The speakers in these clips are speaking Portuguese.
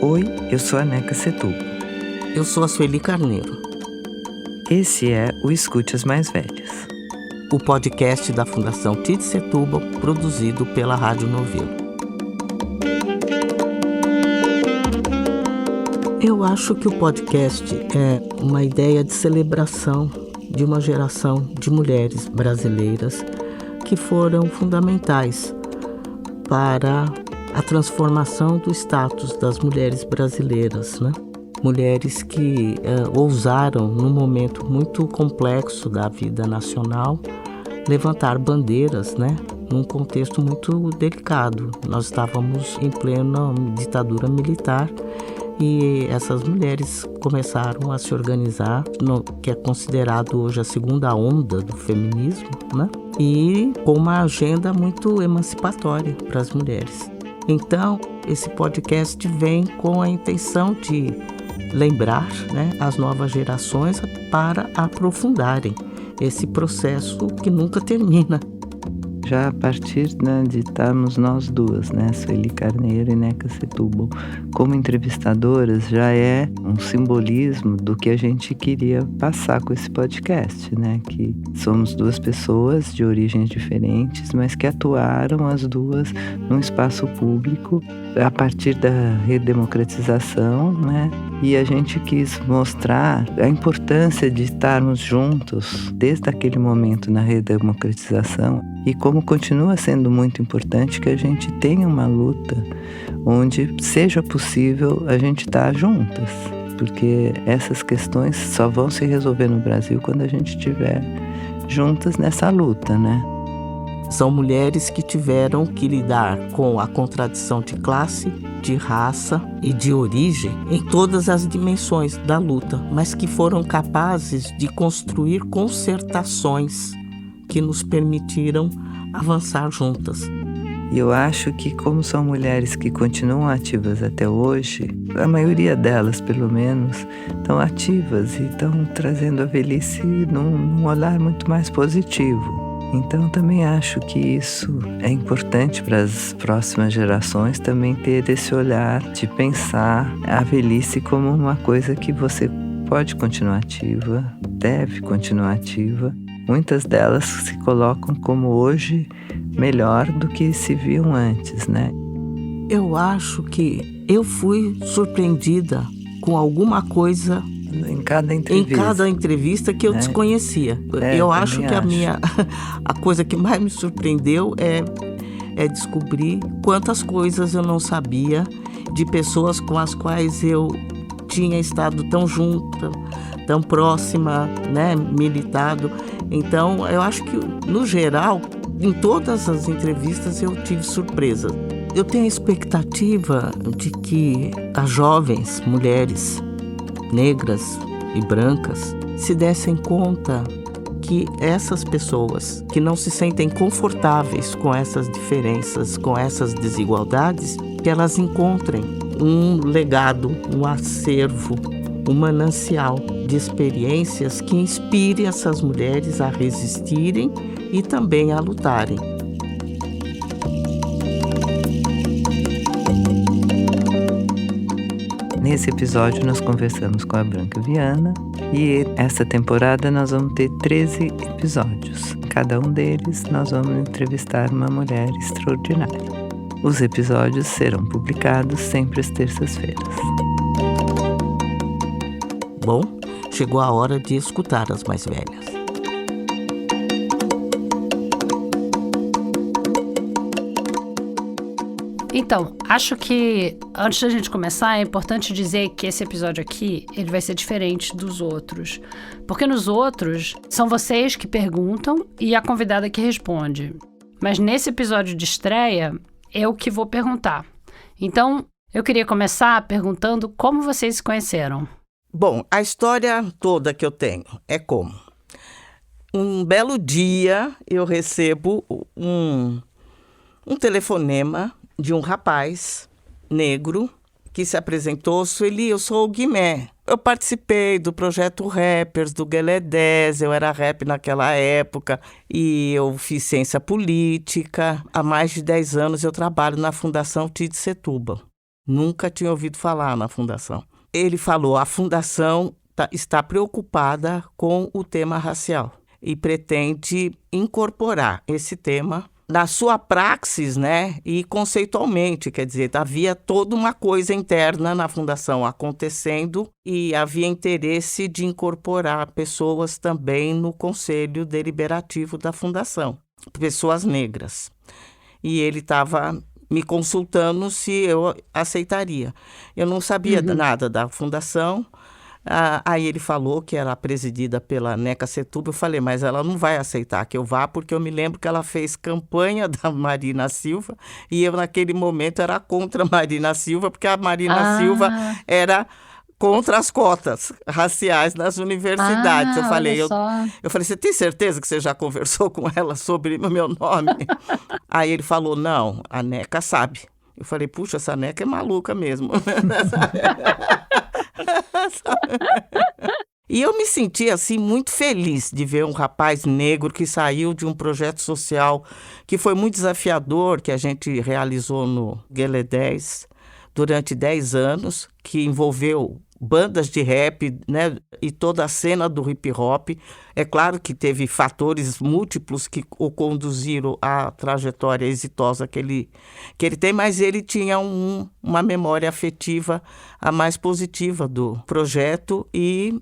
Oi, eu sou a Neca Setúbal. Eu sou a Sueli Carneiro. Esse é o Escute as Mais Velhas, o podcast da Fundação Tite Setúbal, produzido pela Rádio Novelo. Eu acho que o podcast é uma ideia de celebração de uma geração de mulheres brasileiras que foram fundamentais para a transformação do status das mulheres brasileiras, né? Mulheres que ousaram, num momento muito complexo da vida nacional, levantar bandeiras, né? Num contexto muito delicado. Nós estávamos em plena ditadura militar e essas mulheres começaram a se organizar no que é considerado hoje a segunda onda do feminismo, né? E com uma agenda muito emancipatória para as mulheres. Então, esse podcast vem com a intenção de lembrar, né, as novas gerações para aprofundarem esse processo que nunca termina. já a partir de estarmos nós duas, né, Sueli Carneiro e Neca Setúbal, como entrevistadoras, já é um simbolismo do que a gente queria passar com esse podcast, né, que somos duas pessoas de origens diferentes, mas que atuaram as duas num espaço público a partir da redemocratização, né, e a gente quis mostrar a importância de estarmos juntos desde aquele momento na redemocratização e como continua sendo muito importante que a gente tenha uma luta onde seja possível a gente estar juntas, porque essas questões só vão se resolver no Brasil quando a gente estiver juntas nessa luta, né? São mulheres que tiveram que lidar com a contradição de classe, de raça e de origem em todas as dimensões da luta, mas que foram capazes de construir concertações que nos permitiram avançar juntas. E eu acho que como são mulheres que continuam ativas até hoje, a maioria delas, pelo menos, estão ativas e estão trazendo a velhice num olhar muito mais positivo. Então também acho que isso é importante para as próximas gerações também ter esse olhar de pensar a velhice como uma coisa que você pode continuar ativa, deve continuar ativa. Muitas delas se colocam como hoje melhor do que se viam antes, né? Eu acho que eu fui surpreendida com alguma coisa em cada entrevista que eu desconhecia. Eu acho que a coisa que mais me surpreendeu é descobrir quantas coisas eu não sabia de pessoas com as quais eu tinha estado tão junta, tão próxima, né, militado. Então, eu acho que, no geral, em todas as entrevistas eu tive surpresa. Eu tenho a expectativa de que as jovens mulheres negras e brancas se dessem conta que essas pessoas que não se sentem confortáveis com essas diferenças, com essas desigualdades, que elas encontrem um legado, um acervo, um manancial de experiências que inspire essas mulheres a resistirem e também a lutarem. Nesse episódio nós conversamos com a Branca Viana e essa temporada nós vamos ter 13 episódios. Em cada um deles nós vamos entrevistar uma mulher extraordinária. Os episódios serão publicados sempre às terças-feiras. Bom, chegou a hora de escutar as mais velhas. Então, acho que antes da gente começar é importante dizer que esse episódio aqui, ele vai ser diferente dos outros. Porque nos outros, são vocês que perguntam e a convidada que responde. Mas nesse episódio de estreia, eu que vou perguntar. Então, eu queria começar perguntando como vocês se conheceram. Bom, a história toda que eu tenho é como? Um belo dia eu recebo um telefonema de um rapaz negro que se apresentou: Sueli, eu sou o Guimé. Eu participei do projeto Rappers, do Guelé 10, eu era rap naquela época, e eu fiz ciência política. Há mais de 10 anos eu trabalho na Fundação TID Setúbal. Nunca tinha ouvido falar na fundação. Ele falou, a fundação está preocupada com o tema racial e pretende incorporar esse tema na sua praxis, né? E conceitualmente, quer dizer, havia toda uma coisa interna na fundação acontecendo e havia interesse de incorporar pessoas também no conselho deliberativo da fundação, pessoas negras. E ele estava me consultando se eu aceitaria. Eu não sabia nada da fundação. Aí ele falou que era presidida pela Neca Setúbal. Eu falei, mas ela não vai aceitar que eu vá, porque eu me lembro que ela fez campanha da Marina Silva e eu naquele momento era contra a Marina Silva, porque a Marina Silva era contra as cotas raciais nas universidades. Eu falei, você tem certeza que você já conversou com ela sobre o meu nome? Aí ele falou, não, a Neca sabe. Eu falei, puxa, essa Neca é maluca mesmo. E eu me senti assim muito feliz de ver um rapaz negro que saiu de um projeto social que foi muito desafiador, que a gente realizou no Guelé 10 durante 10 anos, que envolveu bandas de rap, né, e toda a cena do hip hop. É claro que teve fatores múltiplos que o conduziram à trajetória exitosa que ele tem, mas ele tinha uma memória afetiva a mais positiva do projeto e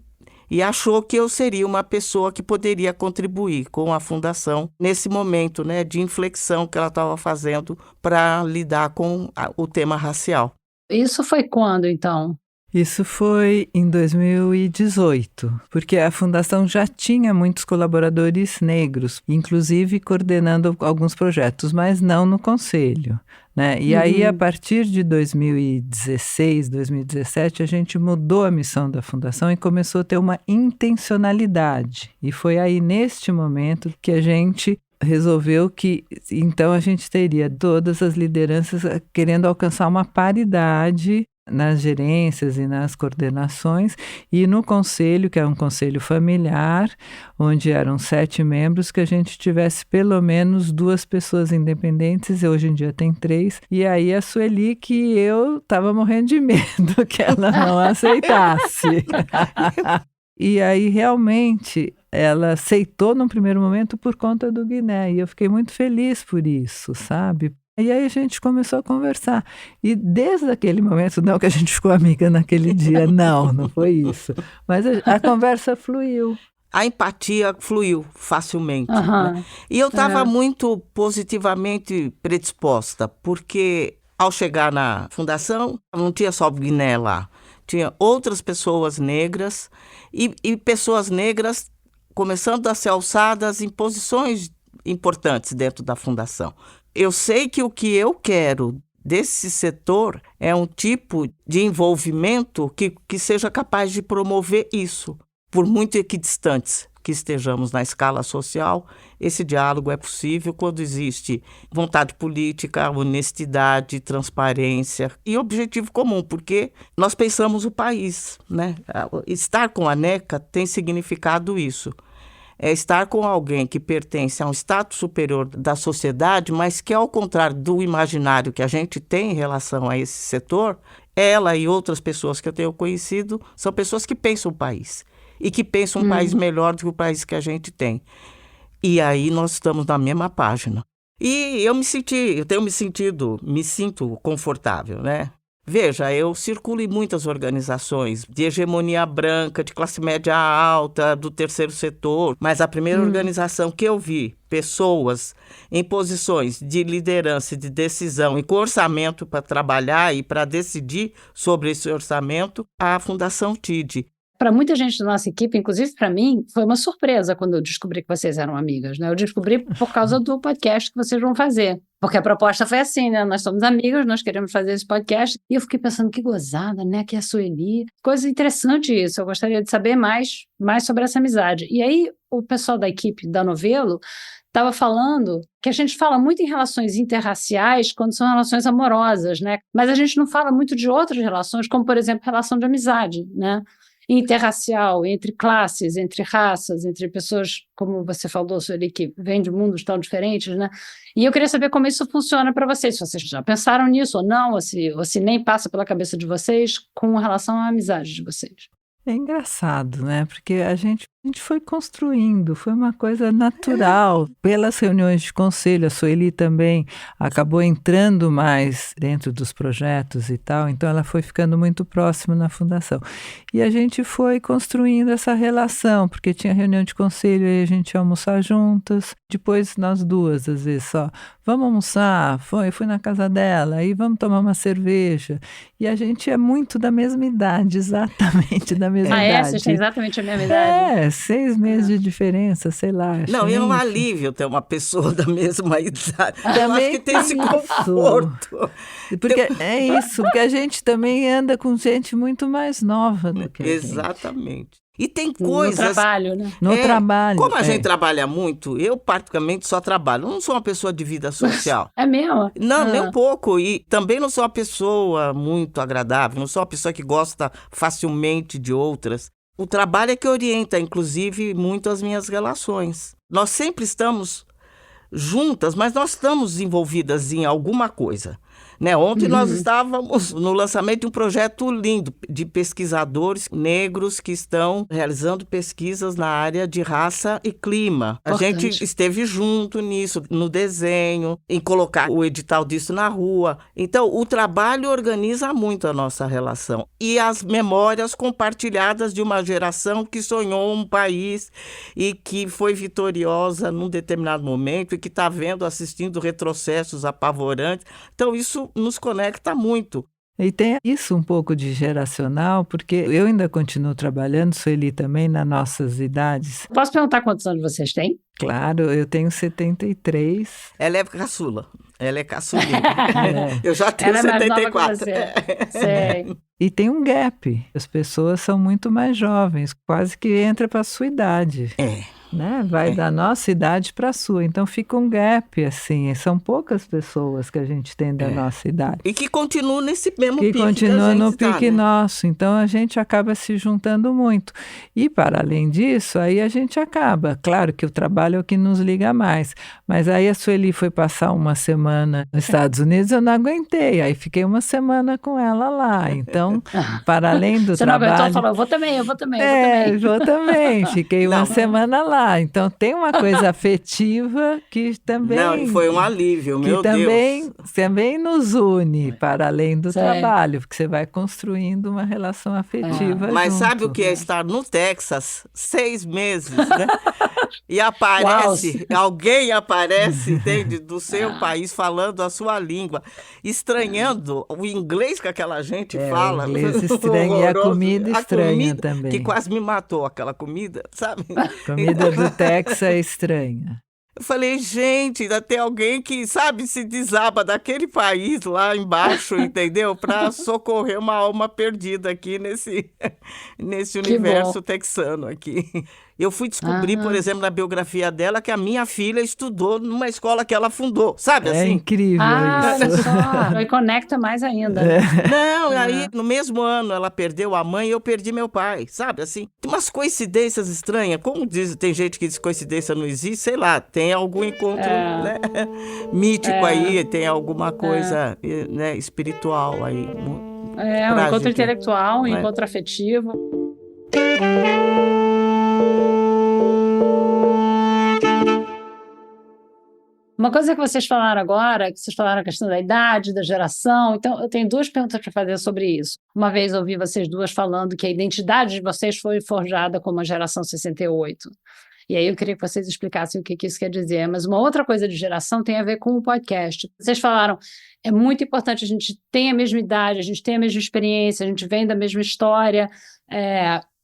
achou que eu seria uma pessoa que poderia contribuir com a fundação nesse momento, né, de inflexão que ela estava fazendo para lidar com o tema racial. Isso foi quando, então? Isso foi em 2018, porque a fundação já tinha muitos colaboradores negros, inclusive coordenando alguns projetos, mas não no conselho, né? E aí, a partir de 2016, 2017, a gente mudou a missão da fundação e começou a ter uma intencionalidade. E foi aí, neste momento, que a gente resolveu que, então, a gente teria todas as lideranças querendo alcançar uma paridade nas gerências e nas coordenações, e no conselho, que é um conselho familiar, onde eram 7 membros, que a gente tivesse pelo menos 2 pessoas independentes, e hoje em dia tem 3, e aí a Sueli, que eu estava morrendo de medo que ela não aceitasse. E aí, realmente, ela aceitou num primeiro momento por conta do Guiné, e eu fiquei muito feliz por isso, sabe? E aí a gente começou a conversar. E desde aquele momento, não que a gente ficou amiga naquele dia, não foi isso. Mas a conversa fluiu. A empatia fluiu facilmente. Né? E eu estava muito positivamente predisposta, porque ao chegar na fundação, não tinha só o Guiné lá. Tinha outras pessoas negras e pessoas negras começando a ser alçadas em posições importantes dentro da fundação. Eu sei que o que eu quero desse setor é um tipo de envolvimento que seja capaz de promover isso. Por muito equidistantes que estejamos na escala social, esse diálogo é possível quando existe vontade política, honestidade, transparência e objetivo comum, porque nós pensamos o país, né? Estar com a Neca tem significado isso. É estar com alguém que pertence a um status superior da sociedade, mas que, ao contrário do imaginário que a gente tem em relação a esse setor, ela e outras pessoas que eu tenho conhecido são pessoas que pensam o país e que pensam um país melhor do que o país que a gente tem. E aí nós estamos na mesma página. E eu me sinto confortável, né? Veja, eu circulo em muitas organizações de hegemonia branca, de classe média alta, do terceiro setor, mas a primeira organização que eu vi pessoas em posições de liderança e de decisão e com orçamento para trabalhar e para decidir sobre esse orçamento, a Fundação TID. Para muita gente da nossa equipe, inclusive para mim, foi uma surpresa quando eu descobri que vocês eram amigas, né? Eu descobri por causa do podcast que vocês vão fazer. Porque a proposta foi assim, né? Nós somos amigas, nós queremos fazer esse podcast. E eu fiquei pensando, que gozada, né? Que é a Sueli. Coisa interessante isso. Eu gostaria de saber mais sobre essa amizade. E aí, o pessoal da equipe da Novelo estava falando que a gente fala muito em relações interraciais quando são relações amorosas, né? Mas a gente não fala muito de outras relações, como, por exemplo, relação de amizade, né? interracial, entre classes, entre raças, entre pessoas, como você falou, Sueli, que vêm de mundos tão diferentes, né? E eu queria saber como isso funciona para vocês, se vocês já pensaram nisso ou não, ou se nem passa pela cabeça de vocês com relação à amizade de vocês. É engraçado, né? Porque a gente foi construindo, foi uma coisa natural. Pelas reuniões de conselho, a Sueli também acabou entrando mais dentro dos projetos e tal, então ela foi ficando muito próxima na fundação. E a gente foi construindo essa relação, porque tinha reunião de conselho e a gente ia almoçar juntas. Depois nós duas, às vezes, só, vamos almoçar, fui na casa dela, aí vamos tomar uma cerveja. E a gente é muito da mesma idade, exatamente da mesma idade. Vocês têm exatamente a mesma idade? 6 meses de diferença, sei lá. Não, é um alívio ter uma pessoa da mesma idade. Eu acho que tem esse isso. conforto. Porque é isso, porque a gente também anda com gente muito mais nova do que a gente. Exatamente. E tem coisas... No trabalho, né? No trabalho. Como a gente trabalha muito, eu particularmente só trabalho. Eu não sou uma pessoa de vida social. É mesmo? Não, nem um pouco. E também não sou uma pessoa muito agradável. Não sou uma pessoa que gosta facilmente de outras. O trabalho é que orienta, inclusive, muito as minhas relações. Nós sempre estamos juntas, mas nós estamos envolvidas em alguma coisa. Né? Ontem nós estávamos no lançamento de um projeto lindo de pesquisadores negros que estão realizando pesquisas na área de raça e clima. A gente esteve junto nisso, no desenho, em colocar o edital disso na rua. Então, o trabalho organiza muito a nossa relação. E as memórias compartilhadas de uma geração que sonhou um país e que foi vitoriosa num determinado momento e que está assistindo retrocessos apavorantes. Então, isso nos conecta muito. E tem isso um pouco de geracional, porque eu ainda continuo trabalhando, Sueli também, nas nossas idades. Posso perguntar quantos anos vocês têm? Claro, eu tenho 73. Ela é caçula, ela é caçulinha. Eu já tenho ela é 74. Mais nova que você. Sei. E tem um gap, as pessoas são muito mais jovens, quase que entra para a sua idade. Né? Vai da nossa idade para a sua, então fica um gap, assim, são poucas pessoas que a gente tem da nossa idade. E que continuam nesse mesmo pique. Que continua no pique nosso, então a gente acaba se juntando muito. E para além disso, aí a gente acaba, claro que o trabalho é o que nos liga mais, mas aí a Sueli foi passar uma semana nos Estados Unidos, eu não aguentei, aí fiquei uma semana com ela lá, então, para além do Você trabalho... Você não aguentou, falou, vou também. Vou também, fiquei uma semana lá. Então tem uma coisa afetiva que também... Não, e foi um alívio, meu Deus. Que também nos une para além do Sei. trabalho, porque você vai construindo uma relação afetiva Mas junto. sabe o que é estar no Texas 6 meses, né? E aparece, alguém aparece, entende, do seu país falando a sua língua, estranhando o inglês que aquela gente fala. O inglês estranho e a comida estranha também. Que quase me matou aquela comida, sabe? Comida do Texas é estranha. Eu falei, gente, ainda tem alguém que, sabe, se desaba daquele país lá embaixo, entendeu? Para socorrer uma alma perdida aqui nesse universo texano aqui. Eu fui descobrir, por exemplo, na biografia dela, que a minha filha estudou numa escola que ela fundou, sabe assim? É incrível isso. Olha só, e conecta mais ainda. Né? Não, aí no mesmo ano ela perdeu a mãe e eu perdi meu pai, sabe assim? Tem umas coincidências estranhas, como diz, tem gente que diz que coincidência não existe, sei lá, tem algum encontro né, mítico aí, tem alguma coisa né, espiritual aí. Um encontro intelectual, um encontro afetivo. Uma coisa que vocês falaram agora, que vocês falaram a questão da idade, da geração, então eu tenho 2 perguntas para fazer sobre isso. Uma vez eu ouvi vocês duas falando que a identidade de vocês foi forjada como a geração 68. E aí eu queria que vocês explicassem o que isso quer dizer. Mas uma outra coisa de geração tem a ver com o podcast. Vocês falaram, é muito importante, a gente tem a mesma idade, a gente tem a mesma experiência, a gente vem da mesma história,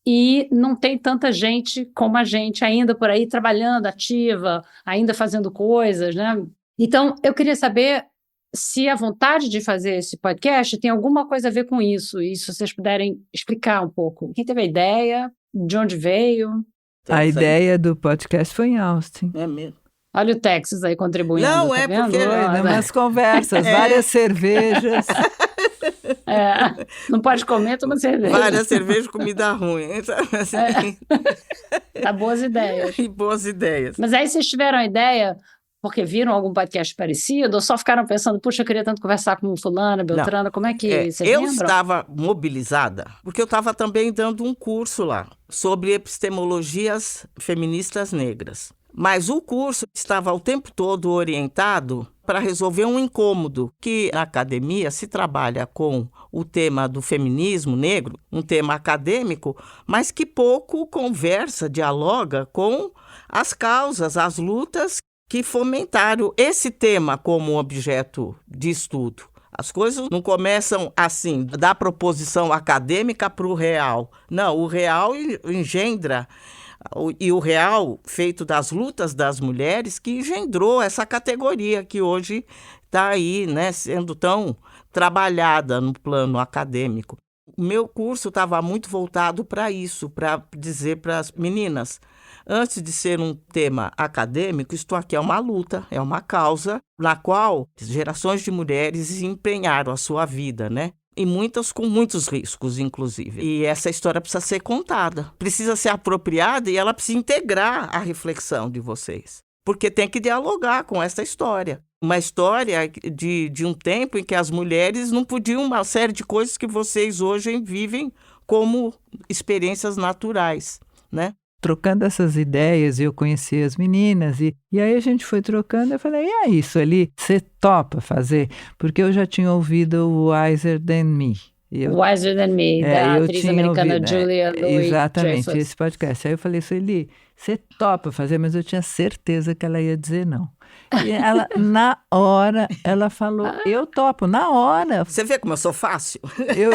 e não tem tanta gente como a gente ainda por aí trabalhando, ativa, ainda fazendo coisas, né? Então, eu queria saber se a vontade de fazer esse podcast tem alguma coisa a ver com isso, e se vocês puderem explicar um pouco. Quem teve a ideia? De onde veio? A ideia do podcast foi em Austin. É mesmo. Olha o Texas aí contribuindo. Não, tá é vendo? porque... Umas conversas, várias cervejas. Não pode comer, toma cerveja. Várias cervejas, comida ruim. Assim. Dá boas ideias. E boas ideias. Mas aí vocês tiveram a ideia, porque viram algum podcast parecido, ou só ficaram pensando, puxa, eu queria tanto conversar com fulana, beltrana, como é que vocês eu lembram? estava mobilizada, porque eu estava também dando um curso lá, sobre epistemologias feministas negras. Mas o curso estava o tempo todo orientado para resolver um incômodo, que na academia se trabalha com o tema do feminismo negro, um tema acadêmico, mas que pouco conversa, dialoga com as causas, as lutas que fomentaram esse tema como objeto de estudo. As coisas não começam assim, da proposição acadêmica para o real. Não, o real engendra, e o real feito das lutas das mulheres que engendrou essa categoria que hoje está aí, né, sendo tão trabalhada no plano acadêmico. O meu curso estava muito voltado para isso, para dizer para as meninas, antes de ser um tema acadêmico, isto aqui é uma luta, é uma causa na qual gerações de mulheres empenharam a sua vida, né? E muitas com muitos riscos, inclusive. E essa história precisa ser contada, precisa ser apropriada e ela precisa integrar a reflexão de vocês. Porque tem que dialogar com essa história. Uma história de um tempo em que as mulheres não podiam uma série de coisas que vocês hoje vivem como experiências naturais, né? Trocando essas ideias, eu conheci as meninas e aí a gente foi trocando, eu falei, é isso ali, você topa fazer? Porque eu já tinha ouvido o Wiser Than Me. Wiser Than Me, da atriz americana Julia Louis-Dreyfus. Exatamente, esse podcast. Aí eu falei, Sueli, você topa fazer? Mas eu tinha certeza que ela ia dizer não. E ela, na hora, ela falou, eu topo, na hora. Você vê como eu sou fácil? Eu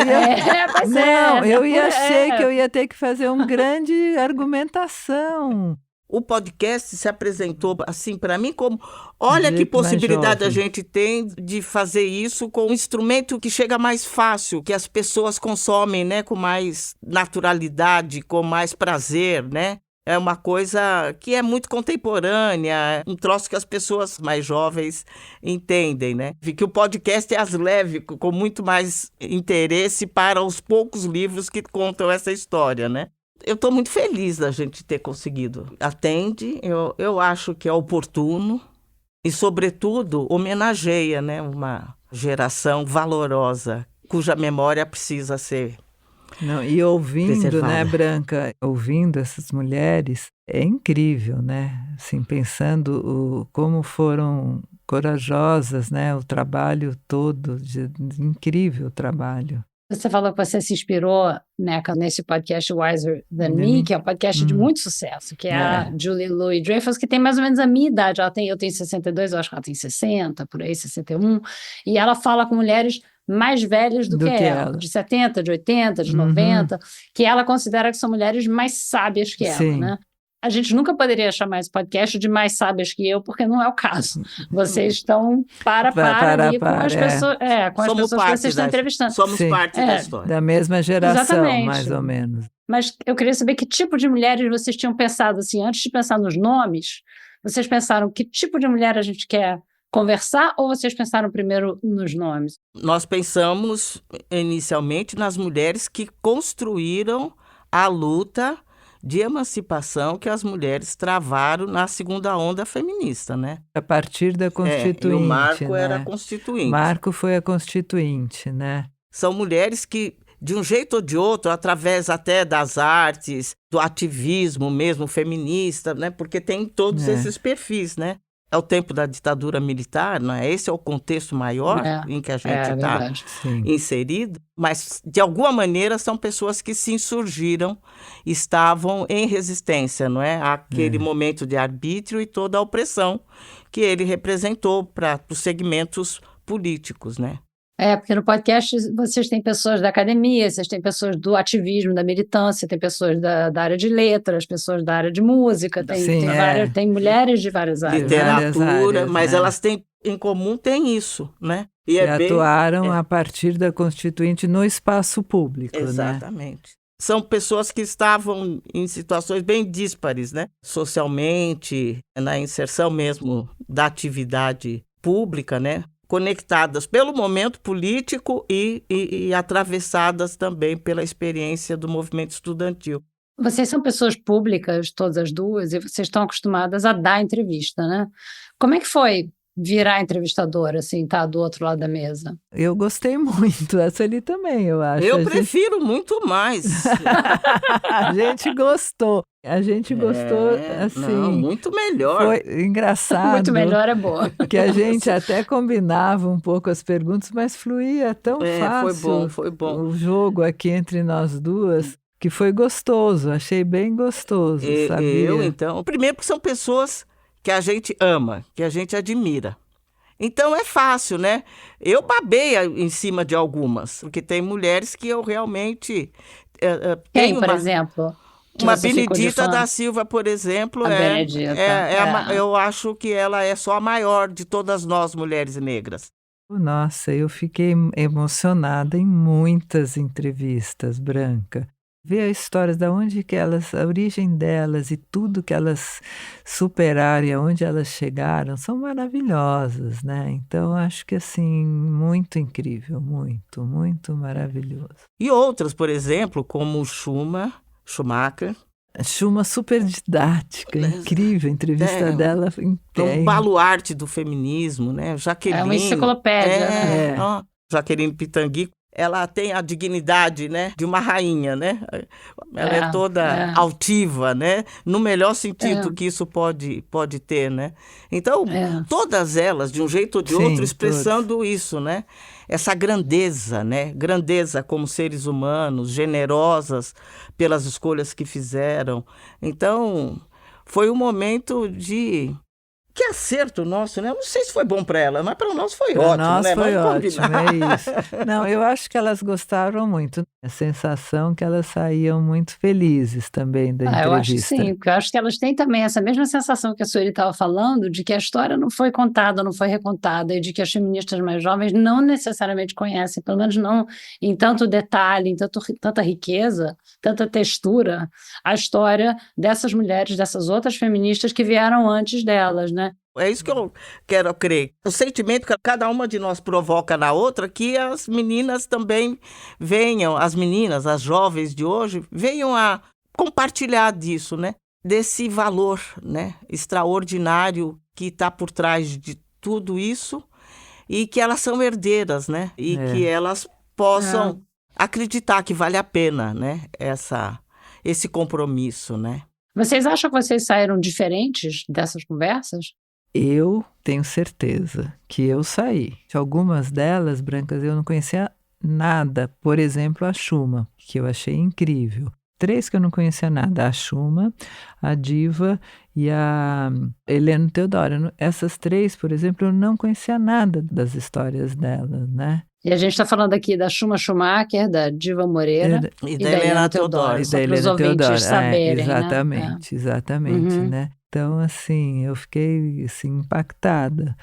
achei que eu ia ter que fazer uma grande argumentação. O podcast se apresentou, assim, para mim como, olha que possibilidade a gente tem de fazer isso com um instrumento que chega mais fácil, que as pessoas consomem, né, com mais naturalidade, com mais prazer, né? É uma coisa que é muito contemporânea, um troço que as pessoas mais jovens entendem, né? Que o podcast é as leve, com muito mais interesse para os poucos livros que contam essa história, né? Eu estou muito feliz da gente ter conseguido. Atende, eu acho que é oportuno e, sobretudo, homenageia, né, uma geração valorosa, cuja memória precisa ser e ouvindo, preservada. Né, Branca, ouvindo essas mulheres, é incrível, né? Assim, pensando como foram corajosas, né? O trabalho todo, incrível trabalho. Você falou que você se inspirou, né, nesse podcast Wiser Than Me, que é um podcast de muito sucesso, que é a Julia Louis-Dreyfus, que tem mais ou menos a minha idade. Eu tenho 62, eu acho que ela tem 60, por aí, 61. E ela fala com mulheres mais velhas do que ela, de 70, de 80, de 90, que ela considera que são mulheres mais sábias que ela, né? A gente nunca poderia chamar esse podcast de mais sábias que eu, porque não é o caso. Vocês estão para ali com as pessoas, com as pessoas que vocês estão entrevistando. Somos parte da história. Da mesma geração, exatamente, mais ou menos. Mas eu queria saber que tipo de mulheres vocês tinham pensado, assim, antes de pensar nos nomes, vocês pensaram que tipo de mulher a gente quer conversar ou vocês pensaram primeiro nos nomes? Nós pensamos inicialmente nas mulheres que construíram a luta de emancipação que as mulheres travaram na segunda onda feminista, né? A partir da Constituinte, e o Marco né? era a Constituinte. Marco foi a Constituinte, né? São mulheres que, de um jeito ou de outro, através até das artes, do ativismo mesmo feminista, né? Porque tem todos esses perfis, né? É o tempo da ditadura militar, não é? Esse é o contexto maior em que a gente está inserido. Mas, de alguma maneira, são pessoas que se insurgiram, estavam em resistência, não é? Àquele momento de arbítrio e toda a opressão que ele representou para os segmentos políticos, né? Porque no podcast vocês têm pessoas da academia, vocês têm pessoas do ativismo, da militância, tem pessoas da área de letras, pessoas da área de música, tem mulheres de várias áreas. Literatura, mas elas têm em comum, tem isso, né? E atuaram a partir da Constituinte no espaço público, exatamente. Né? São pessoas que estavam em situações bem díspares, né? Socialmente, na inserção mesmo da atividade pública, né? conectadas pelo momento político e atravessadas também pela experiência do movimento estudantil. Vocês são pessoas públicas, todas as duas, e vocês estão acostumadas a dar entrevista, né? Como é que foi virar entrevistadora, assim, tá do outro lado da mesa? Eu gostei muito, essa ali também, eu acho. Eu prefiro muito mais. A gente gostou. A gente gostou, assim... Não, muito melhor. Foi engraçado. Muito melhor é boa. Que a gente até combinava um pouco as perguntas, mas fluía tão fácil. Foi bom. O jogo aqui entre nós duas, que foi gostoso. Achei bem gostoso, sabia? Então... Primeiro porque são pessoas que a gente ama, que a gente admira. Então é fácil, né? Eu babei em cima de algumas, porque tem mulheres que eu realmente... Quem, por exemplo? Uma Benedita da Silva, por exemplo, eu acho que ela é só a maior de todas nós mulheres negras. Nossa, eu fiquei emocionada em muitas entrevistas, Branca. Ver as histórias da onde que elas, a origem delas e tudo que elas superaram e aonde elas chegaram são maravilhosas, né? Então acho que assim, muito incrível, muito, muito maravilhoso. E outras, por exemplo, como Schumacher. Schuma super didática, incrível, a entrevista dela. Um baluarte do feminismo, né? Jaqueline. É uma enciclopédia, né? Jaqueline Pitangui, ela tem a dignidade, né, de uma rainha, né? Ela é toda altiva, né? No melhor sentido que isso pode ter, né? Então, todas elas, de um jeito ou de outro, expressando isso, né? Essa grandeza, né? Grandeza como seres humanos, generosas pelas escolhas que fizeram. Então, foi um momento de... Que acerto nosso, né? Eu não sei se foi bom para ela, mas para nós foi ótimo, nós né? Foi ótimo, é isso. Não, eu acho que elas gostaram muito. A sensação que elas saíam muito felizes também da entrevista. Eu acho que sim, porque eu acho que elas têm também essa mesma sensação que a Sueli estava falando, de que a história não foi contada, não foi recontada, e de que as feministas mais jovens não necessariamente conhecem, pelo menos não em tanto detalhe, em tanta riqueza, tanta textura, a história dessas mulheres, dessas outras feministas que vieram antes delas, né? É isso que eu quero crer. O sentimento que cada uma de nós provoca na outra, que as meninas também venham, as meninas, as jovens de hoje, venham a compartilhar disso, né? Desse valor, né? Extraordinário que está por trás de tudo isso e que elas são herdeiras, né? E que elas possam acreditar que vale a pena, né? Esse compromisso, né? Vocês acham que vocês saíram diferentes dessas conversas? Eu tenho certeza que eu saí. Algumas delas, Brancas, eu não conhecia nada. Por exemplo, a Schuma, que eu achei incrível. 3 que eu não conhecia nada. A Schuma, a Diva e a Helena Teodoro. Essas 3, por exemplo, eu não conhecia nada das histórias delas, né? E a gente está falando aqui da Schuma Schumacher, da Diva Moreira e da Helena Teodoro. Só para os ouvintes saberem, exatamente, né? Então, assim, eu fiquei assim, impactada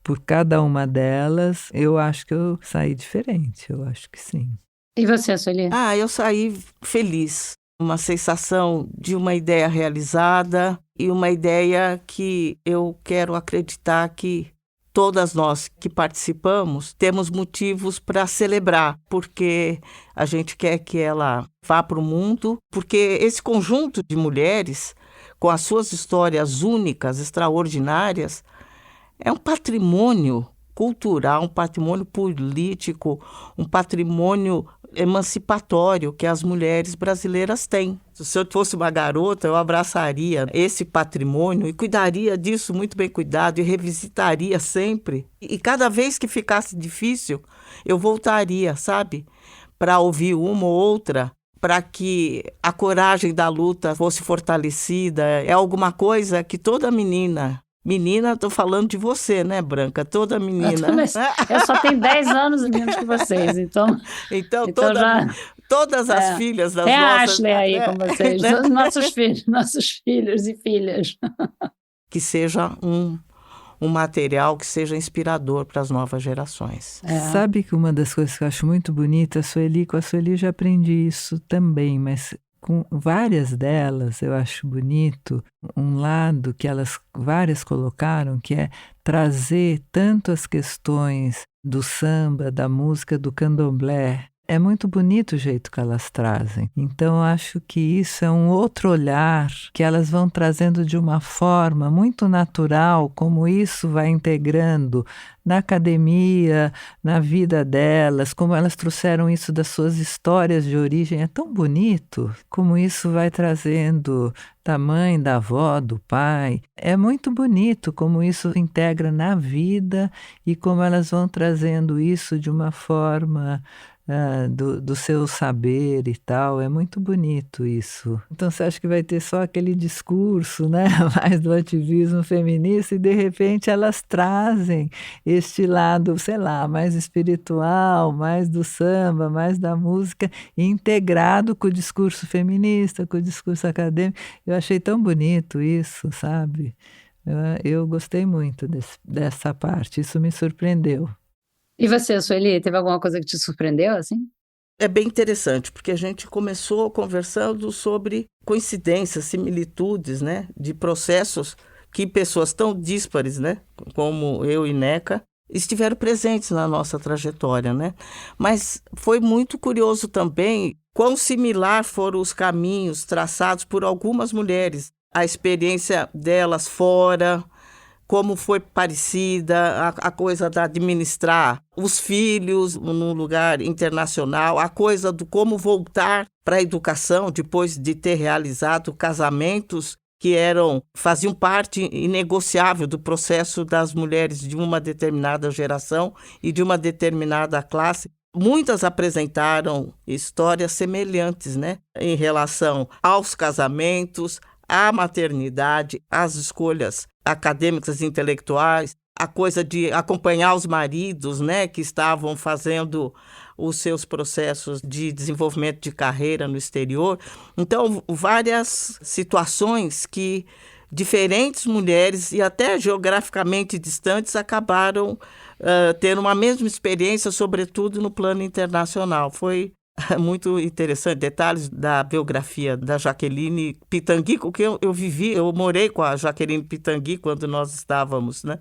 por cada uma delas. Eu acho que eu saí diferente, eu acho que sim. E você, Sueli? Eu saí feliz. Uma sensação de uma ideia realizada e uma ideia que eu quero acreditar que todas nós que participamos temos motivos para celebrar, porque a gente quer que ela vá para o mundo, porque esse conjunto de mulheres, com as suas histórias únicas, extraordinárias, é um patrimônio cultural, um patrimônio político, um patrimônio emancipatório que as mulheres brasileiras têm. Se eu fosse uma garota, eu abraçaria esse patrimônio e cuidaria disso muito bem cuidado e revisitaria sempre. E cada vez que ficasse difícil, eu voltaria, sabe? Para ouvir uma ou outra, para que a coragem da luta fosse fortalecida. É alguma coisa que toda menina, estou falando de você, né, Branca? Toda menina. Eu só tenho 10 anos menos que vocês, então todas as filhas das nossas... Tem a nossas... Ashley aí com vocês, nossos filhos e filhas. Que seja um material que seja inspirador para as novas gerações. Sabe que uma das coisas que eu acho muito bonita, com a Sueli eu já aprendi isso também, mas Com várias delas, eu acho bonito um lado que elas várias colocaram, que é trazer tanto as questões do samba, da música, do candomblé. É muito bonito o jeito que elas trazem. Então, eu acho que isso é um outro olhar que elas vão trazendo de uma forma muito natural, como isso vai integrando na academia, na vida delas, como elas trouxeram isso das suas histórias de origem. É tão bonito como isso vai trazendo da mãe, da avó, do pai. É muito bonito como isso integra na vida e como elas vão trazendo isso de uma forma do seu saber e tal. É muito bonito isso. Então você acha que vai ter só aquele discurso, né, mais do ativismo feminista, e de repente elas trazem este lado, sei lá, mais espiritual, mais do samba, mais da música, integrado com o discurso feminista, com o discurso acadêmico. Eu achei tão bonito isso, sabe? Eu gostei muito dessa parte, isso me surpreendeu. E você, Sueli, teve alguma coisa que te surpreendeu, assim? É bem interessante, porque a gente começou conversando sobre coincidências, similitudes, né, de processos que pessoas tão díspares, né, como eu e Neca, estiveram presentes na nossa trajetória, né? Mas foi muito curioso também quão similar foram os caminhos traçados por algumas mulheres, a experiência delas fora, como foi parecida, a coisa de administrar os filhos num lugar internacional, a coisa do como voltar para a educação depois de ter realizado casamentos que faziam parte inegociável do processo das mulheres de uma determinada geração e de uma determinada classe. Muitas apresentaram histórias semelhantes, né, em relação aos casamentos, à maternidade, às escolhas acadêmicas e intelectuais, a coisa de acompanhar os maridos, né, que estavam fazendo os seus processos de desenvolvimento de carreira no exterior. Então, várias situações que diferentes mulheres, e até geograficamente distantes, acabaram tendo uma mesma experiência, sobretudo no plano internacional. Foi muito interessante, detalhes da biografia da Jaqueline Pitangui, porque eu morei com a Jaqueline Pitangui quando nós estávamos, né,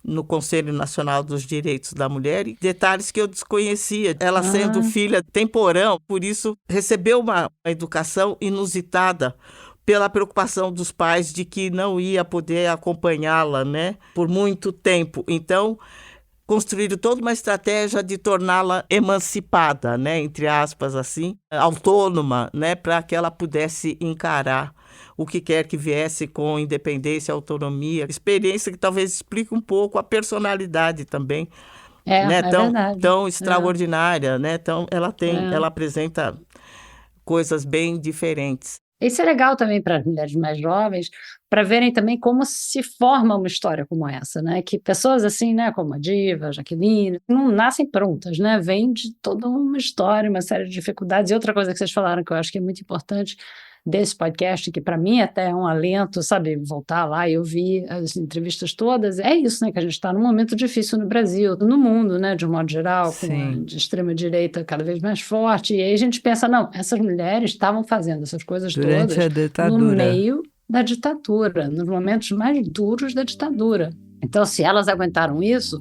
no Conselho Nacional dos Direitos da Mulher, e detalhes que eu desconhecia. Ela sendo filha temporão, por isso recebeu uma educação inusitada, pela preocupação dos pais de que não ia poder acompanhá-la, né, por muito tempo. Então, construíram toda uma estratégia de torná-la emancipada, né, entre aspas, assim, autônoma, né, para que ela pudesse encarar o que quer que viesse com independência, autonomia, experiência que talvez explique um pouco a personalidade também, né, tão extraordinária, né, ela apresenta coisas bem diferentes. Isso é legal também para as mulheres mais jovens, para verem também como se forma uma história como essa, né? Que pessoas assim, né, como a Diva, a Jaqueline, não nascem prontas, né? Vêm de toda uma história, uma série de dificuldades. E outra coisa que vocês falaram que eu acho que é muito importante desse podcast, que para mim até é um alento, sabe, voltar lá e ouvir as entrevistas todas, é isso, né, que a gente está num momento difícil no Brasil, no mundo, né, de um modo geral, com a extrema-direita cada vez mais forte, e aí a gente pensa, não, essas mulheres estavam fazendo essas coisas durante todas a ditadura, no meio da ditadura, nos momentos mais duros da ditadura. Então, se elas aguentaram isso,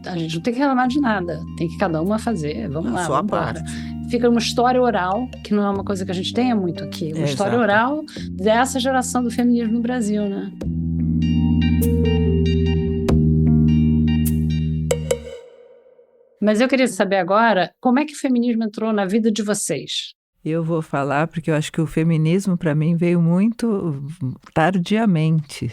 a gente não tem que reclamar de nada, tem que cada uma fazer, vamos lá, vamos embora. Fica uma história oral, que não é uma coisa que a gente tenha muito aqui, uma história oral dessa geração do feminismo no Brasil, né? Mas eu queria saber agora, como é que o feminismo entrou na vida de vocês? Eu vou falar porque eu acho que o feminismo para mim veio muito tardiamente.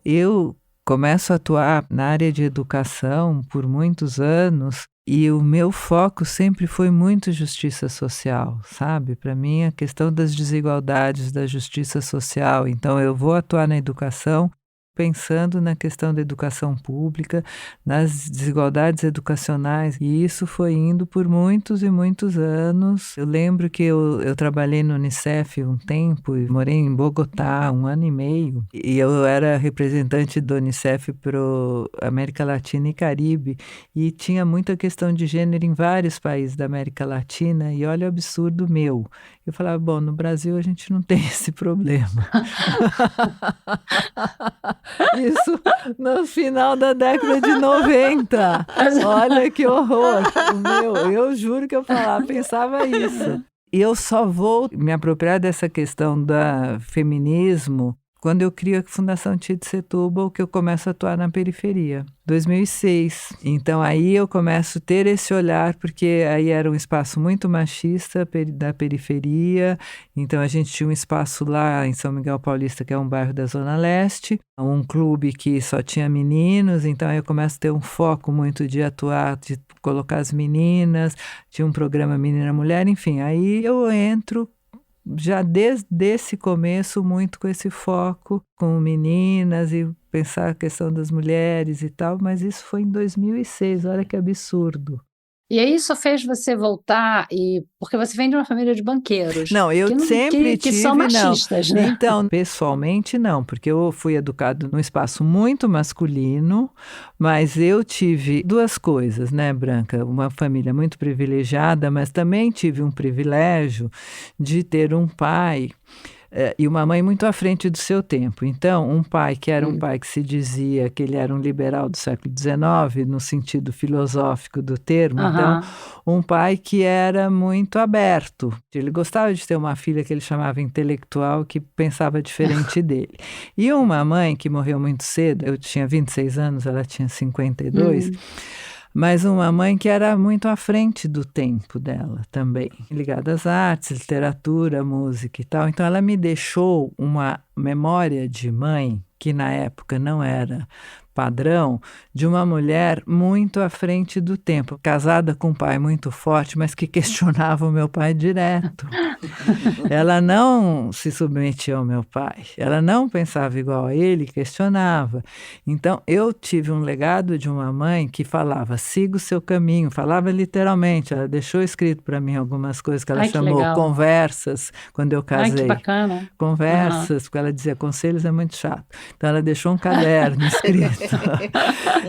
Eu começo a atuar na área de educação por muitos anos e o meu foco sempre foi muito justiça social, sabe? Para mim, a questão das desigualdades, da justiça social. Então, eu vou atuar na educação pensando na questão da educação pública, nas desigualdades educacionais, e isso foi indo por muitos e muitos anos. Eu lembro que eu trabalhei no Unicef um tempo e morei em Bogotá 1 ano e meio, e eu era representante do Unicef para América Latina e Caribe, e tinha muita questão de gênero em vários países da América Latina, e olha o absurdo meu. Eu falava, bom, no Brasil a gente não tem esse problema. Isso no final da década de 90. Olha que horror. Eu juro que eu pensava isso. E eu só vou me apropriar dessa questão do feminismo quando eu crio a Fundação Tia de Setúbal, que eu começo a atuar na periferia. 2006. Então aí eu começo a ter esse olhar, porque aí era um espaço muito machista da periferia. Então a gente tinha um espaço lá em São Miguel Paulista, que é um bairro da Zona Leste, um clube que só tinha meninos. Então aí eu começo a ter um foco muito de atuar, de colocar as meninas. Tinha um programa Menina Mulher, enfim. Aí eu entro já desde esse começo muito com esse foco com meninas e pensar a questão das mulheres e tal, mas isso foi em 2006, olha que absurdo. E aí isso fez você voltar, porque você vem de uma família de banqueiros. Não, eu sempre tive, são machistas, não. Né? Então, pessoalmente não, porque eu fui educado num espaço muito masculino, mas eu tive duas coisas, né, Branca? Uma família muito privilegiada, mas também tive um privilégio de ter um pai e uma mãe muito à frente do seu tempo. Então, um pai que era um pai que se dizia que ele era um liberal do século XIX, no sentido filosófico do termo. Então, um pai que era muito aberto. Ele gostava de ter uma filha que ele chamava intelectual, que pensava diferente dele. E uma mãe que morreu muito cedo, eu tinha 26 anos, ela tinha 52, mas uma mãe que era muito à frente do tempo dela também, ligada às artes, literatura, música e tal. Então ela me deixou uma memória de mãe, que na época não era padrão, de uma mulher muito à frente do tempo, casada com um pai muito forte, mas que questionava o meu pai direto. Ela não se submetia ao meu pai, ela não pensava igual a ele, questionava. Então eu tive um legado de uma mãe que falava, siga o seu caminho, falava literalmente, ela deixou escrito para mim algumas coisas que ela chamou conversas, quando eu casei. Ai, que bacana. Conversas, porque ela dizia, conselhos é muito chato. Então ela deixou um caderno escrito.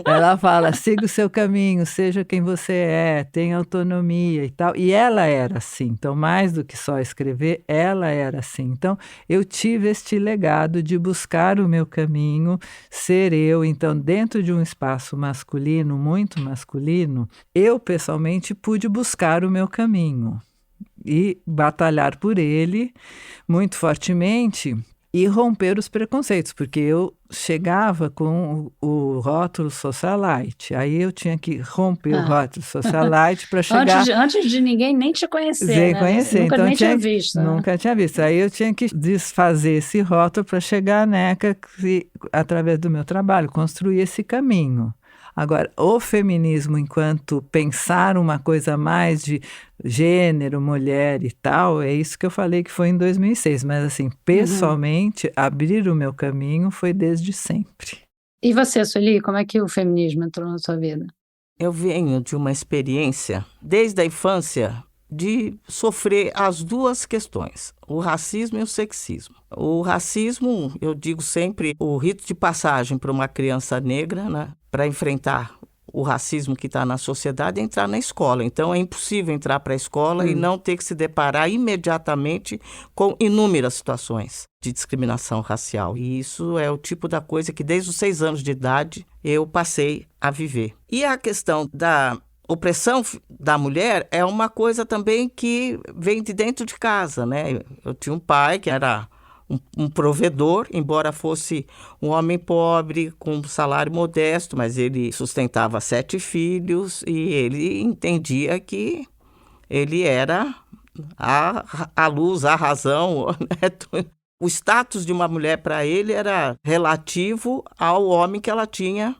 Ela fala, siga o seu caminho, seja quem você é, tenha autonomia e tal. E ela era assim, então mais do que só escrever, ela era assim. Então eu tive este legado de buscar o meu caminho, ser eu. Então dentro de um espaço masculino, muito masculino, eu pessoalmente pude buscar o meu caminho e batalhar por ele muito fortemente e romper os preconceitos, porque eu chegava com o rótulo socialite, aí eu tinha que romper o rótulo socialite para chegar... Antes de ninguém nem te conhecer, né? Conhecer. Nunca então, nem tinha visto. Nunca tinha visto. Aí eu tinha que desfazer esse rótulo para chegar à NECA, através do meu trabalho, construir esse caminho. Agora, o feminismo, enquanto pensar uma coisa mais de gênero, mulher e tal, é isso que eu falei que foi em 2006. Mas, assim, pessoalmente, abrir o meu caminho foi desde sempre. E você, Sueli, como é que o feminismo entrou na sua vida? Eu venho de uma experiência, desde a infância, de sofrer as duas questões, o racismo e o sexismo. O racismo, eu digo sempre, o rito de passagem para uma criança negra, né, para enfrentar o racismo que está na sociedade, é entrar na escola. Então, é impossível entrar para a escola e não ter que se deparar imediatamente com inúmeras situações de discriminação racial. E isso é o tipo da coisa que, desde os 6 anos de idade, eu passei a viver. E a questão da opressão da mulher é uma coisa também que vem de dentro de casa, né? Eu tinha um pai que era um provedor, embora fosse um homem pobre, com um salário modesto, mas ele sustentava 7 filhos e ele entendia que ele era a luz, a razão, né? O status de uma mulher para ele era relativo ao homem que ela tinha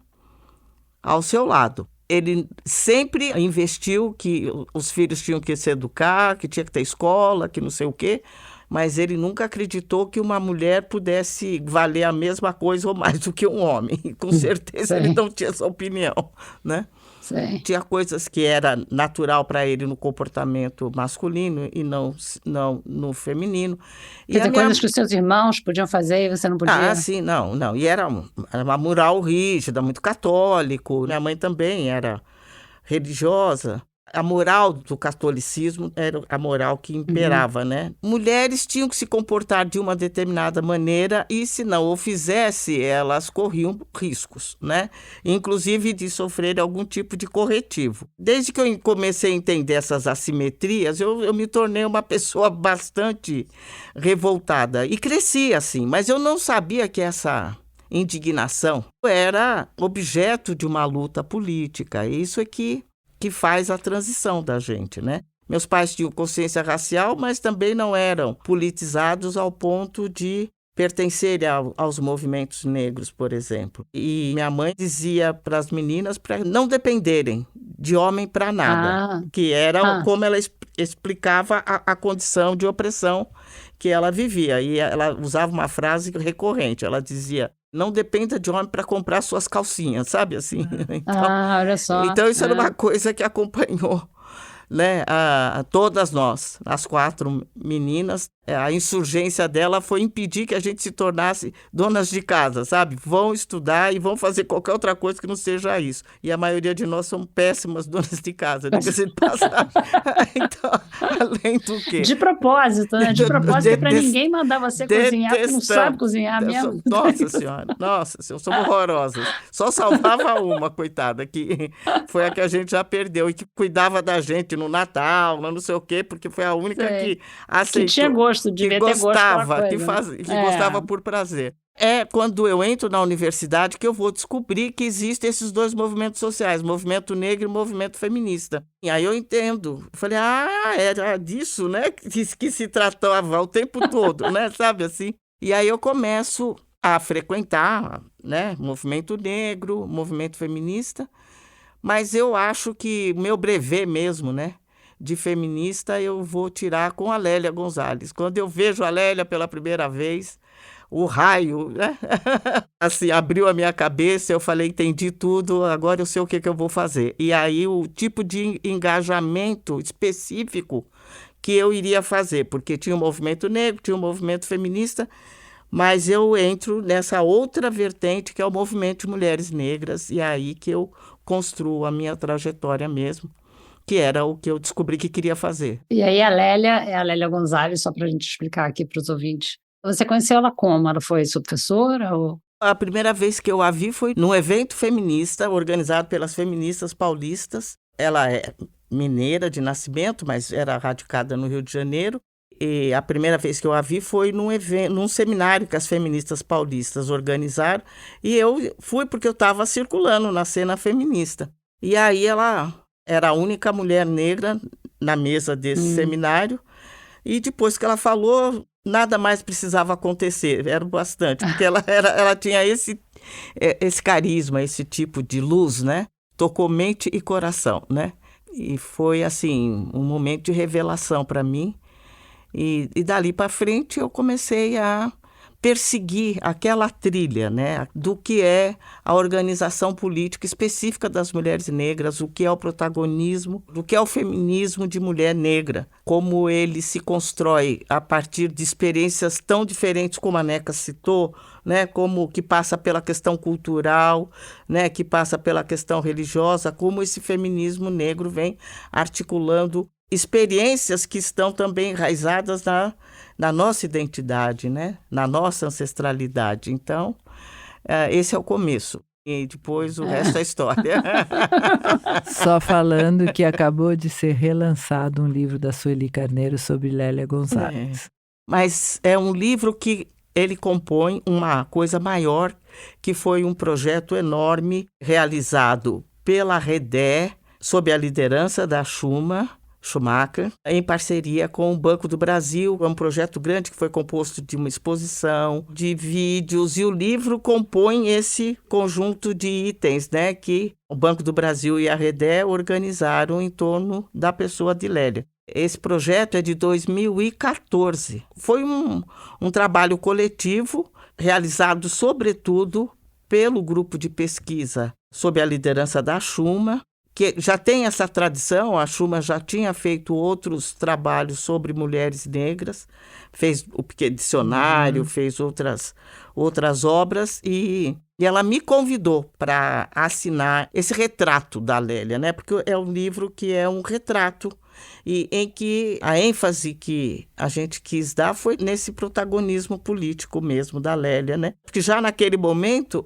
ao seu lado. Ele sempre investiu que os filhos tinham que se educar, que tinha que ter escola, que não sei o quê. mas ele nunca acreditou que uma mulher pudesse valer a mesma coisa ou mais do que um homem. Com certeza ele não tinha essa opinião, né? Sim. Tinha coisas que era natural para ele no comportamento masculino e não no feminino. Quer dizer, coisas que os seus irmãos podiam fazer e você não podia? Ah, sim, não. E era uma moral rígida, muito católico. Minha mãe também era religiosa. A moral do catolicismo era a moral que imperava, né? Mulheres tinham que se comportar de uma determinada maneira e, se não o fizesse, elas corriam riscos, né? Inclusive de sofrer algum tipo de corretivo. Desde que eu comecei a entender essas assimetrias, eu me tornei uma pessoa bastante revoltada e cresci assim, mas eu não sabia que essa indignação era objeto de uma luta política. Isso é que faz a transição da gente, né? Meus pais tinham consciência racial, mas também não eram politizados ao ponto de pertencerem aos movimentos negros, por exemplo. E minha mãe dizia para as meninas para não dependerem de homem para nada, que era como ela explicava a condição de opressão que ela vivia. E ela usava uma frase recorrente, ela dizia: não dependa de homem para comprar suas calcinhas, sabe assim? Então, olha só. Então isso era uma coisa que acompanhou, né, a todas nós, as 4 meninas. A insurgência dela foi impedir que a gente se tornasse donas de casa, sabe? Vão estudar e vão fazer qualquer outra coisa que não seja isso. E a maioria de nós somos péssimas donas de casa, diga-se de passagem. Então, além do quê? De propósito, né? De propósito, para ninguém mandar você cozinhar, porque não sabe cozinhar mesmo. Nossa Senhora, somos horrorosas. Só salvava uma, coitada, que foi a que a gente já perdeu e que cuidava da gente no Natal, não sei o quê, porque foi a única que aceitou. Que tinha gosto. Que gostava, que gostava por prazer. É quando eu entro na universidade que eu vou descobrir que existem esses 2 movimentos sociais, movimento negro e movimento feminista. E aí eu entendo. Eu falei, era disso, né, que se tratava o tempo todo, né, sabe assim? E aí eu começo a frequentar, né, movimento negro, movimento feminista, mas eu acho que meu brevet mesmo, né, de feminista eu vou tirar com a Lélia Gonzalez. Quando eu vejo a Lélia pela primeira vez, o raio, né? Assim, abriu a minha cabeça, eu falei, entendi tudo, agora eu sei o que eu vou fazer. E aí o tipo de engajamento específico que eu iria fazer, porque tinha o movimento negro, tinha o movimento feminista, mas eu entro nessa outra vertente que é o movimento de mulheres negras, e é aí que eu construo a minha trajetória mesmo, que era o que eu descobri que queria fazer. E aí a Lélia é a Lélia Gonzalez, só para a gente explicar aqui para os ouvintes. Você conheceu ela como? Ela foi sua professora? Ou... A primeira vez que eu a vi foi num evento feminista organizado pelas feministas paulistas. Ela é mineira de nascimento, mas era radicada no Rio de Janeiro. E a primeira vez que eu a vi foi num seminário que as feministas paulistas organizaram. E eu fui porque eu estava circulando na cena feminista. E aí ela era a única mulher negra na mesa desse seminário. E depois que ela falou, nada mais precisava acontecer. Era bastante, porque ela tinha esse carisma, esse tipo de luz, né? Tocou mente e coração, né? E foi, assim, um momento de revelação para mim. E dali para frente eu comecei a perseguir aquela trilha, né, do que é a organização política específica das mulheres negras, o que é o protagonismo, do que é o feminismo de mulher negra, como ele se constrói a partir de experiências tão diferentes como a Neca citou, né, como que passa pela questão cultural, né, que passa pela questão religiosa, como esse feminismo negro vem articulando experiências que estão também enraizadas na nossa identidade, né? Na nossa ancestralidade. Então, esse é o começo. E depois o resto é história. Só falando que acabou de ser relançado um livro da Sueli Carneiro sobre Lélia Gonzalez. Mas é um livro que ele compõe uma coisa maior, que foi um projeto enorme realizado pela REDE, sob a liderança da Chuma Schumacher, em parceria com o Banco do Brasil. É um projeto grande que foi composto de uma exposição, de vídeos, e o livro compõe esse conjunto de itens, né, que o Banco do Brasil e a Redé organizaram em torno da pessoa de Lélia. Esse projeto é de 2014. Foi um trabalho coletivo realizado, sobretudo, pelo grupo de pesquisa sob a liderança da Schuma, que já tem essa tradição. A Schuma já tinha feito outros trabalhos sobre mulheres negras, fez o Pequeno Dicionário, fez outras obras, e ela me convidou para assinar esse retrato da Lélia, né? Porque é um livro que é um retrato, e em que a ênfase que a gente quis dar foi nesse protagonismo político mesmo da Lélia, né? Porque já naquele momento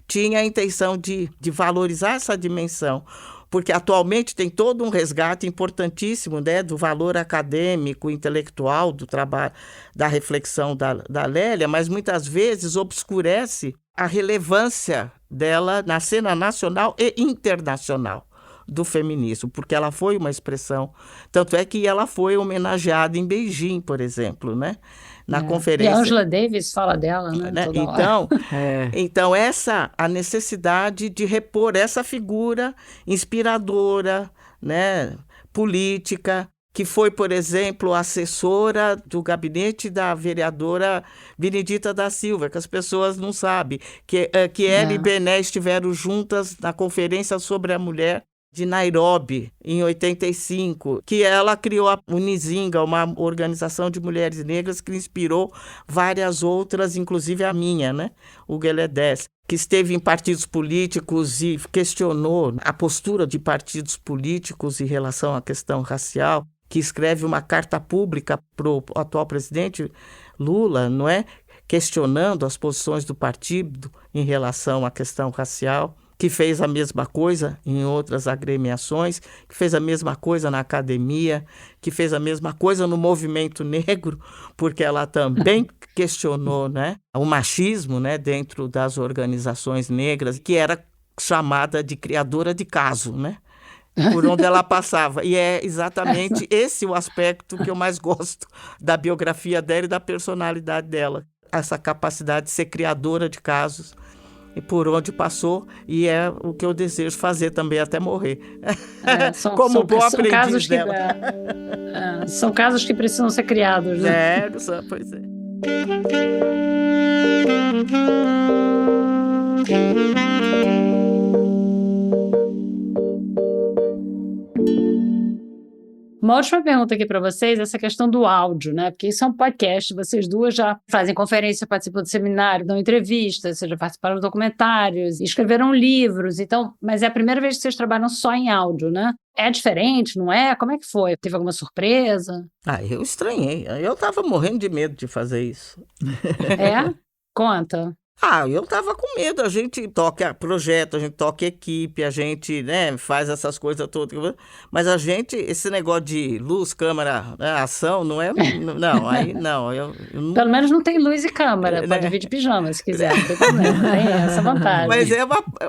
tinha a intenção de valorizar essa dimensão, porque atualmente tem todo um resgate importantíssimo, né, do valor acadêmico, intelectual, do trabalho, da reflexão da Lélia, mas muitas vezes obscurece a relevância dela na cena nacional e internacional do feminismo, porque ela foi uma expressão. Tanto é que ela foi homenageada em Beijing, por exemplo, né? Na conferência. E a Angela Davis fala dela, né? Então, a necessidade de repor essa figura inspiradora, né, política, que foi, por exemplo, assessora do gabinete da vereadora Benedita da Silva, que as pessoas não sabem, que ela e Bené estiveram juntas na Conferência sobre a Mulher de Nairobi, em 85, que ela criou a Unizinga, uma organização de mulheres negras que inspirou várias outras, inclusive a minha, né? O Gueledés, que esteve em partidos políticos e questionou a postura de partidos políticos em relação à questão racial, que escreve uma carta pública para o atual presidente Lula, não é? Questionando as posições do partido em relação à questão racial, que fez a mesma coisa em outras agremiações, que fez a mesma coisa na academia, que fez a mesma coisa no movimento negro, porque ela também questionou, né, o machismo, né, dentro das organizações negras, que era chamada de criadora de caso, né, por onde ela passava. E é exatamente esse o aspecto que eu mais gosto da biografia dela e da personalidade dela, essa capacidade de ser criadora de casos, e por onde passou, e é o que eu desejo fazer também até morrer. Como bom aprendiz dela. São casos que precisam ser criados, né? Pois é. Uma última pergunta aqui para vocês, essa questão do áudio, né? Porque isso é um podcast, vocês duas já fazem conferência, participam de seminário, dão entrevistas, vocês já participaram de documentários, escreveram livros, então, mas é a primeira vez que vocês trabalham só em áudio, né? É diferente, não é? Como é que foi? Teve alguma surpresa? Eu estranhei. Eu estava morrendo de medo de fazer isso. É? Conta. Eu estava com medo. A gente toca projeto, a gente toca equipe, a gente, né, faz essas coisas todas. Mas esse negócio de luz, câmera, né, ação, não é... Não, aí não. Eu não... Pelo menos não tem luz e câmera. Pode vir de pijama, se quiser. Não tem problema. Tem essa vantagem. Mas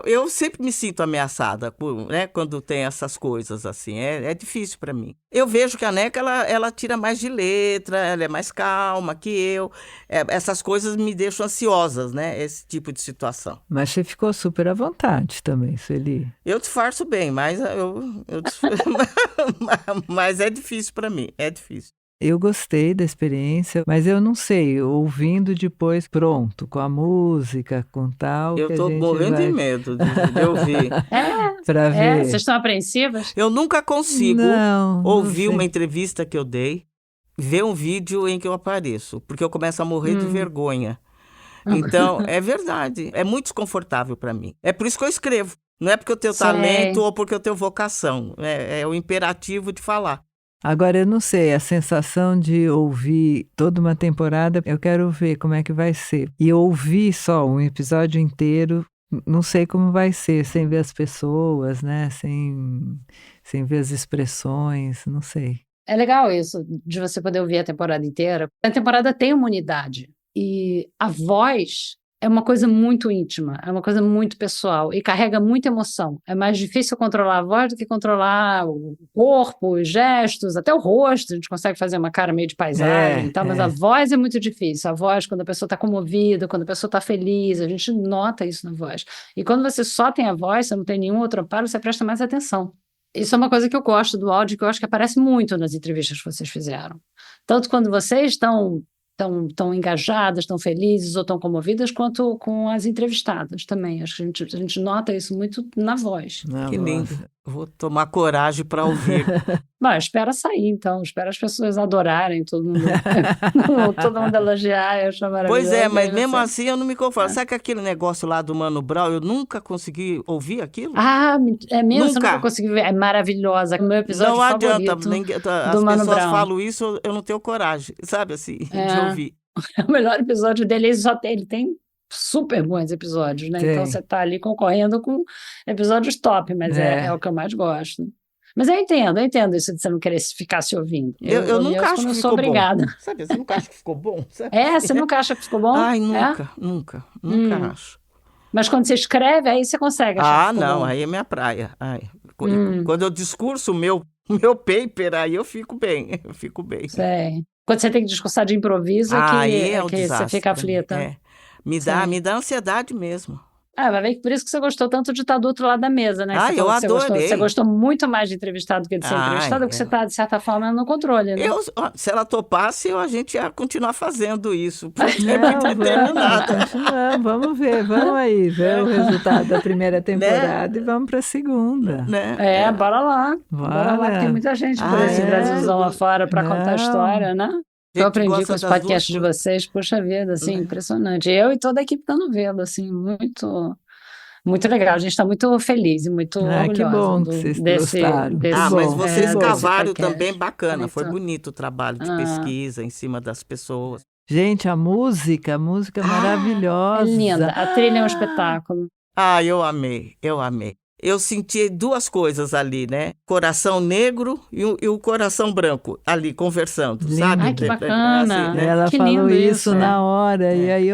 eu sempre me sinto ameaçada, né, quando tem essas coisas assim. É difícil para mim. Eu vejo que a Neca, ela tira mais de letra, ela é mais calma que eu. Essas coisas me deixam ansiosas, né? Esse tipo de situação. Mas você ficou super à vontade também, Sueli. Eu disfarço bem, mas mas é difícil para mim, é difícil. Eu gostei da experiência, mas eu não sei, ouvindo depois, pronto, com a música, com tal... Eu tô morrendo de medo de ouvir. Pra ver. Vocês estão apreensivas? Eu nunca consigo ouvir uma entrevista que eu dei, ver um vídeo em que eu apareço, porque eu começo a morrer de vergonha. Então, é verdade, é muito desconfortável para mim. É por isso que eu escrevo. Não é porque eu tenho talento ou porque eu tenho vocação. É o imperativo de falar. Agora, eu não sei, a sensação de ouvir toda uma temporada, eu quero ver como é que vai ser. E ouvir só um episódio inteiro, não sei como vai ser, sem ver as pessoas, né? Sem ver as expressões, não sei. É legal isso, de você poder ouvir a temporada inteira. A temporada tem uma unidade. E a voz é uma coisa muito íntima, é uma coisa muito pessoal e carrega muita emoção. É mais difícil controlar a voz do que controlar o corpo, os gestos, até o rosto. A gente consegue fazer uma cara meio de paisagem e tal, mas a voz é muito difícil. A voz, quando a pessoa está comovida, quando a pessoa está feliz, a gente nota isso na voz. E quando você só tem a voz, você não tem nenhum outro amparo, você presta mais atenção. Isso é uma coisa que eu gosto do áudio, que eu acho que aparece muito nas entrevistas que vocês fizeram. Tanto quando vocês estão tão engajadas, tão felizes ou tão comovidas, quanto com as entrevistadas também. Acho que a gente nota isso muito na voz. Que lindo. Vou tomar coragem para ouvir. Bom, espera sair, então. Espera as pessoas adorarem, todo mundo elogiar, eu acho maravilhoso. Pois é, mas mesmo assim eu não me conformo. Sabe que aquele negócio lá do Mano Brown, eu nunca consegui ouvir aquilo? Ah, é mesmo? Você nunca conseguiu ver? É maravilhosa. O meu episódio favorito adianta, as pessoas falam isso, eu não tenho coragem, sabe assim, de ouvir. É o melhor episódio dele, ele tem super bons episódios, né? Então você tá ali concorrendo com episódios top, mas é o que eu mais gosto. Mas eu entendo isso de você não querer ficar se ouvindo. Eu nunca acho que ficou obrigada. Bom. Sabe, você nunca acha que ficou bom? Sabe? Você nunca acha que ficou bom? Ai, nunca acho. Mas quando você escreve, aí você consegue achar que ficou bom. Aí é minha praia. Quando eu discurso o meu paper, aí eu fico bem, Sei. Quando você tem que discursar de improviso, que você fica aflita. Me dá ansiedade mesmo. Vai ver que por isso que você gostou tanto de estar do outro lado da mesa, né? Eu adorei. Você gostou muito mais de entrevistado do que de ser entrevistado, porque você está, de certa forma, no controle, né? Se ela topasse, a gente ia continuar fazendo isso. Por tempo indeterminado. Vamos ver o resultado da primeira temporada e vamos para a segunda. Bora lá. Bora lá, que tem muita gente por esse Brasilzão lá fora para contar a história, né? Eu aprendi com os podcasts de vocês, poxa vida, assim, impressionante. Eu e toda a equipe da novela, assim, muito, muito legal. A gente está muito feliz e muito orgulhosa. Que bom que vocês gostaram. Mas vocês cavaram também bacana. Foi bonito o trabalho de pesquisa em cima das pessoas. Gente, a música maravilhosa. É linda. A trilha é um espetáculo. Eu amei. Eu senti duas coisas ali, né? Coração negro e o coração branco ali conversando, sabe? Ai, que bacana. Assim, né? Ela que falou isso na né? hora. E aí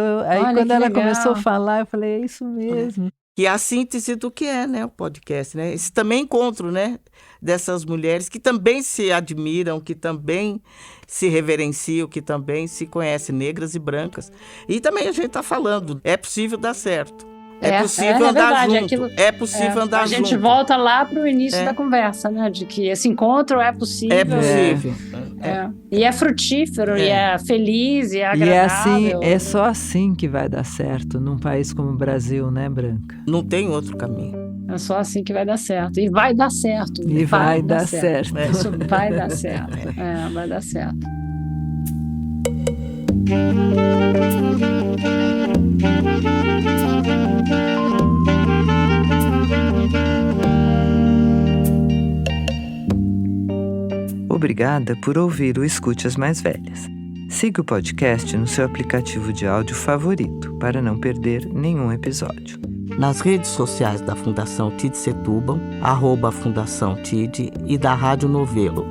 quando ela legal. começou a falar, eu falei, é isso mesmo. Que é a síntese do que é, né, o podcast, né? Esse também encontro, né, dessas mulheres que também se admiram, que também se reverenciam, que também se conhecem, negras e brancas. E também a gente está falando, é possível dar certo. É possível andar junto. É possível andar junto. A gente volta lá para o início da conversa, né? De que esse encontro é possível. É possível. E é frutífero, e é feliz, e é agradável. E é assim, é só assim que vai dar certo num país como o Brasil, né, Branca? Não tem outro caminho. É só assim que vai dar certo. E vai dar certo. E vai dar certo. Isso vai dar certo. Vai dar certo. Obrigada por ouvir o Escute as Mais Velhas. Siga o podcast no seu aplicativo de áudio favorito para não perder nenhum episódio. Nas redes sociais da Fundação TID Setúbal, @Fundação TID, e da Rádio Novelo,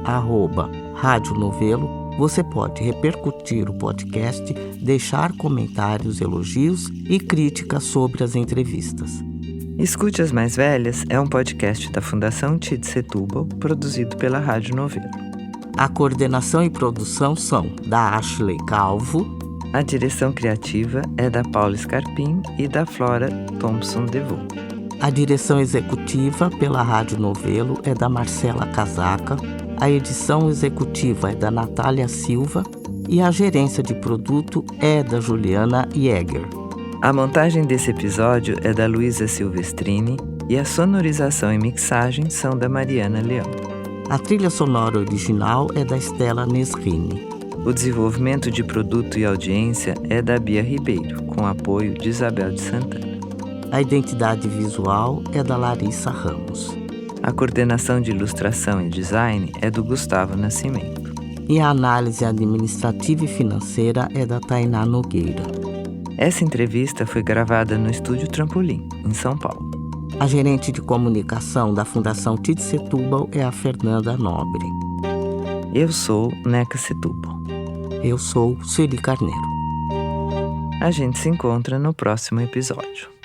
@Rádio Novelo, você pode repercutir o podcast, deixar comentários, elogios e críticas sobre as entrevistas. Escute as Mais Velhas é um podcast da Fundação TID Setúbal, produzido pela Rádio Novelo. A coordenação e produção são da Ashley Calvo. A direção criativa é da Paula Scarpim e da Flora Thompson-Devon. A direção executiva pela Rádio Novelo é da Marcela Casaca. A edição executiva é da Natália Silva e a gerência de produto é da Juliana Jäger. A montagem desse episódio é da Luísa Silvestrini e a sonorização e mixagem são da Mariana Leão. A trilha sonora original é da Estela Nesrini. O desenvolvimento de produto e audiência é da Bia Ribeiro, com apoio de Isabel de Santana. A identidade visual é da Larissa Ramos. A coordenação de ilustração e design é do Gustavo Nascimento. E a análise administrativa e financeira é da Tainá Nogueira. Essa entrevista foi gravada no Estúdio Trampolim, em São Paulo. A gerente de comunicação da Fundação TID Setúbal é a Fernanda Nobre. Eu sou Neca Setúbal. Eu sou Sueli Carneiro. A gente se encontra no próximo episódio.